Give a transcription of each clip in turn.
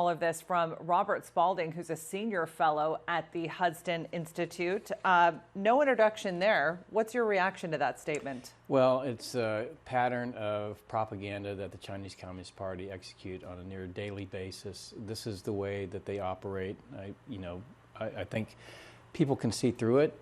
all of this from Robert Spalding, who's a senior fellow at the Hudson Institute. No introduction there. What's your reaction to that statement? Well, it's a pattern of propaganda that the Chinese Communist Party execute on a near daily basis. This is the way that they operate. I think people can see through it.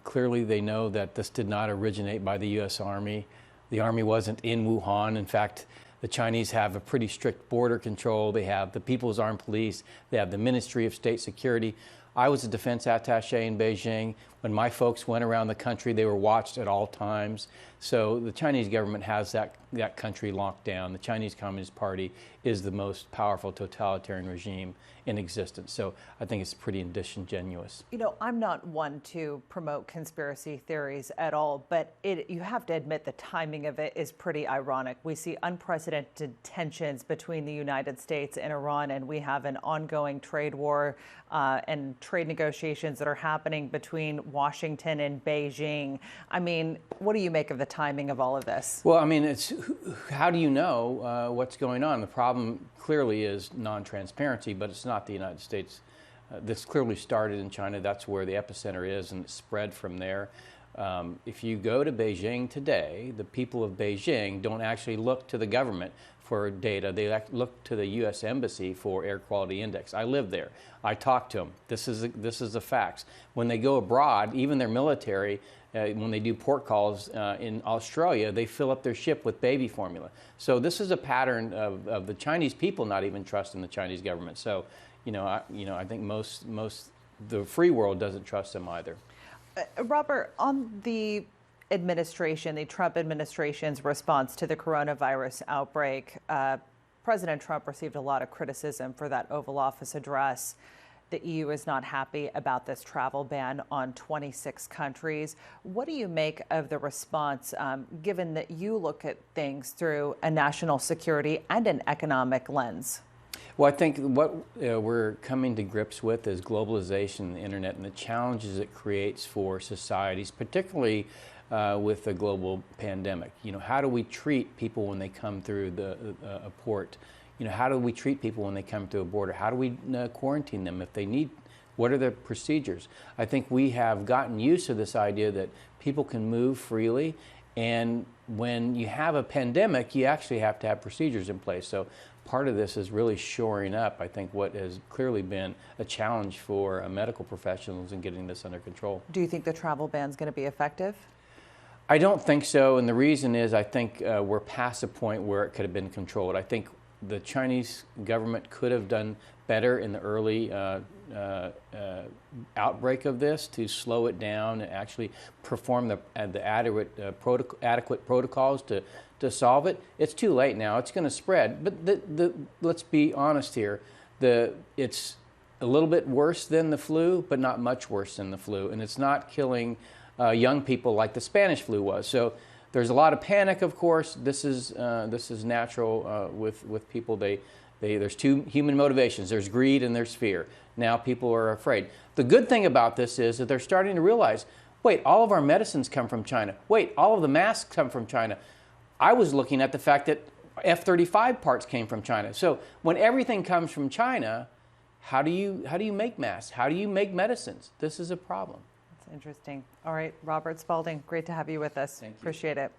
Clearly, they know that this did not originate by the U.S. Army. The Army wasn't in Wuhan. In fact, the Chinese have a pretty strict border control. They have the People's Armed Police. They have the Ministry of State Security. I was a defense attaché in Beijing. When my folks went around the country, they were watched at all times. So the Chinese government has that country locked down. The Chinese Communist Party is the most powerful totalitarian regime in existence. So I think it's pretty disingenuous. You know, I'm not one to promote conspiracy theories at all, but you have to admit the timing of it is pretty ironic. We see unprecedented tensions between the United States and Iran, and we have an ongoing trade war and trade negotiations that are happening between Washington and Beijing. I mean, what do you make of the timing of all of this? Well, I mean, how do you know what's going on? The problem clearly is non-transparency, but it's not the United States. This clearly started in China. That's where the epicenter is, and it spread from there. If you go to Beijing today, the people of Beijing don't actually look to the government for data. They look to the U.S. Embassy for air quality index. I live there. I talk to them. This is the facts. When they go abroad, even their military, when they do port calls in Australia, they fill up their ship with baby formula. So this is a pattern of the Chinese people not even trusting the Chinese government. So, I think most the free world doesn't trust them either. Robert, on the administration, the Trump administration's response to the coronavirus outbreak, President Trump received a lot of criticism for that Oval Office address. The EU is not happy about this travel ban on 26 countries. What do you make of the response, given that you look at things through a national security and an economic lens? Well, I think what we're coming to grips with is globalization and the internet and the challenges it creates for societies, particularly with the global pandemic. How do we treat people when they come through a port? How do we treat people when they come through a border? How do we quarantine them if they need? What are the procedures? I think we have gotten used to this idea that people can move freely, and when you have a pandemic, you actually have to have procedures in place. So part of this is really shoring up, I think, what has clearly been a challenge for medical professionals in getting this under control. Do you think the travel ban is going to be effective? I don't think so, and the reason is I think we're past a point where it could have been controlled. I think the Chinese government could have done better in the early outbreak of this to slow it down and actually perform the adequate protocols to solve it. It's too late now. It's going to spread. But let's be honest here. It's a little bit worse than the flu, but not much worse than the flu. And it's not killing young people like the Spanish flu was. So there's a lot of panic, of course. This is natural with people. There's two human motivations. There's greed and there's fear. Now people are afraid. The good thing about this is that they're starting to realize, wait, all of our medicines come from China. Wait, all of the masks come from China. I was looking at the fact that F-35 parts came from China. So when everything comes from China, how do you make masks? How do you make medicines? This is a problem. That's interesting. All right, Robert Spalding, great to have you with us. Thank you. Appreciate it.